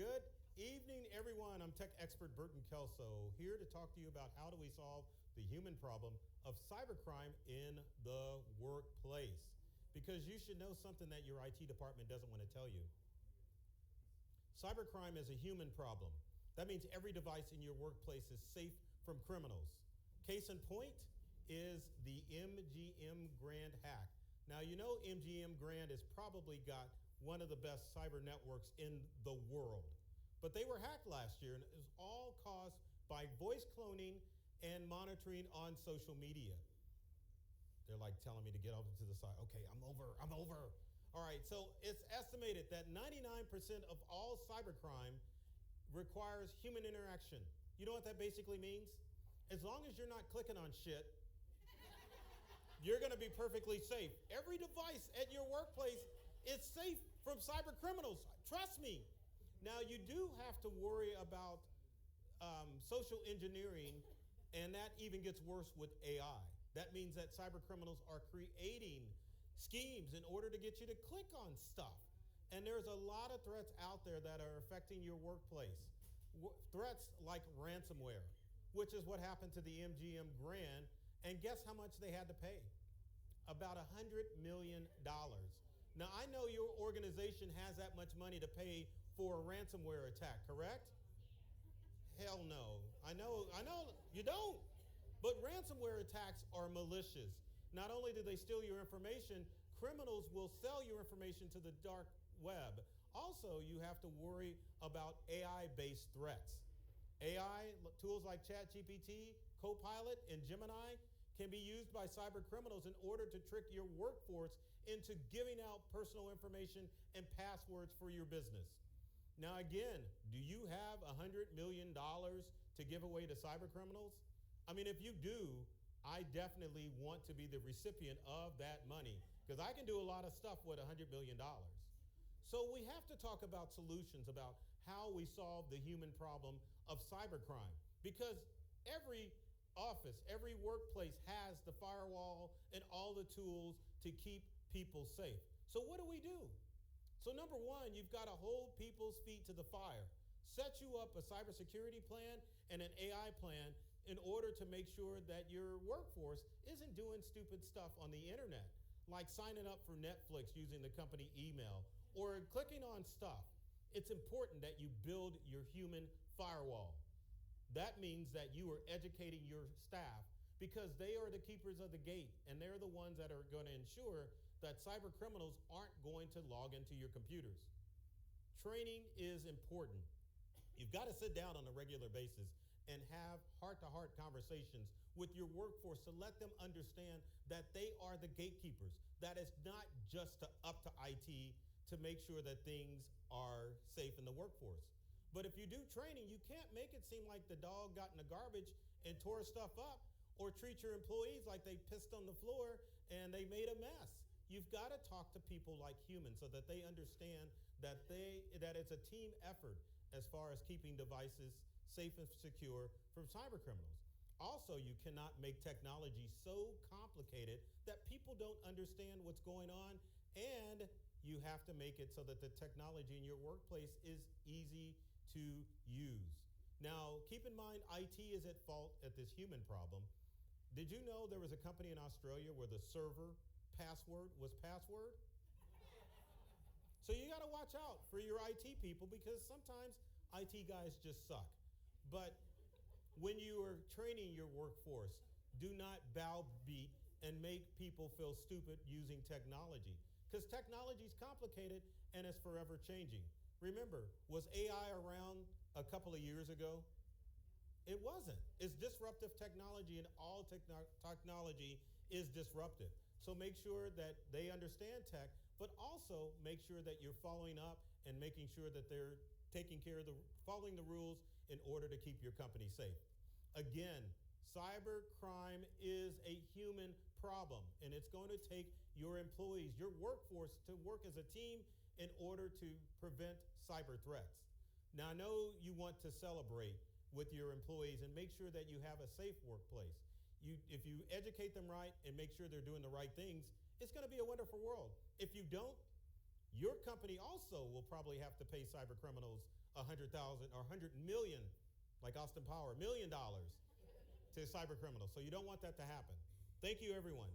Good evening, everyone. I'm tech expert Burton Kelso, here to talk to you about how do we solve the human problem of cybercrime in the workplace. Because you should know something that your IT department doesn't want to tell you. Cybercrime is a human problem. That means every device in your workplace is safe from criminals. Case in point is the MGM Grand hack. Now, you know MGM Grand has probably got one of the best cyber networks in the world. But they were hacked last year, and it was all caused by voice cloning and monitoring on social media. They're like telling me to get over to the side. Okay, I'm over. All right, so it's estimated that 99% of all cybercrime requires human interaction. You know what that basically means? As long as you're not clicking on shit, you're going to be perfectly safe. Every device at your workplace is safe from cyber criminals. Trust me. Now, you do have to worry about social engineering, and that even gets worse with AI. That means that cyber criminals are creating schemes in order to get you to click on stuff. And there's a lot of threats out there that are affecting your workplace. Threats like ransomware, which is what happened to the MGM Grand. And guess how much they had to pay? About $100 million. Now, I know your organization has that much money to pay for a ransomware attack, correct? Hell no. I know you don't. But ransomware attacks are malicious. Not only do they steal your information, criminals will sell your information to the dark web. Also, you have to worry about AI-based threats. AI tools like ChatGPT, Copilot, and Gemini can be used by cyber criminals in order to trick your workforce into giving out personal information and passwords for your business. Now, again, do you have $100 million to give away to cyber criminals? I mean, if you do, I definitely want to be the recipient of that money because I can do a lot of stuff with $100 million. So we have to talk about solutions about how we solve the human problem of cybercrime because every office, every workplace has the firewall and all the tools to keep people safe. So what do? So number one, you've got to hold people's feet to the fire. Set you up a cybersecurity plan and an AI plan in order to make sure that your workforce isn't doing stupid stuff on the internet, like signing up for Netflix using the company email or clicking on stuff. It's important that you build your human firewall. That means that you are educating your staff because they are the keepers of the gate and they're the ones that are going to ensure that cyber criminals aren't going to log into your computers. Training is important. You've got to sit down on a regular basis and have heart-to-heart conversations with your workforce to let them understand that they are the gatekeepers, that it's not just up to IT to make sure that things are safe in the workforce. But if you do training, you can't make it seem like the dog got in the garbage and tore stuff up or treat your employees like they pissed on the floor and they made a mess. You've got to talk to people like humans so that they understand that it's a team effort as far as keeping devices safe and secure from cyber criminals. Also, you cannot make technology so complicated that people don't understand what's going on, and you have to make it so that the technology in your workplace is easy to use. Now, keep in mind, IT is at fault at this human problem. Did you know there was a company in Australia where the server password was password? So you got to watch out for your IT people because sometimes IT guys just suck. But when you are training your workforce, do not browbeat and make people feel stupid using technology because technology is complicated and it's forever changing. Remember, was AI around a couple of years ago? It wasn't. It's disruptive technology, and all technology is disruptive. So make sure that they understand tech, but also make sure that you're following up and making sure that they're taking care of following the rules in order to keep your company safe. Again, cyber crime is a human problem, and it's going to take your employees, your workforce, to work as a team in order to prevent cyber threats. Now, I know you want to celebrate with your employees and make sure that you have a safe workplace. If you educate them right and make sure they're doing the right things, it's going to be a wonderful world. If you don't, your company also will probably have to pay cyber criminals 100,000 or 100 million, like Austin Power, $1 million to cyber criminals. So you don't want that to happen. Thank you, everyone.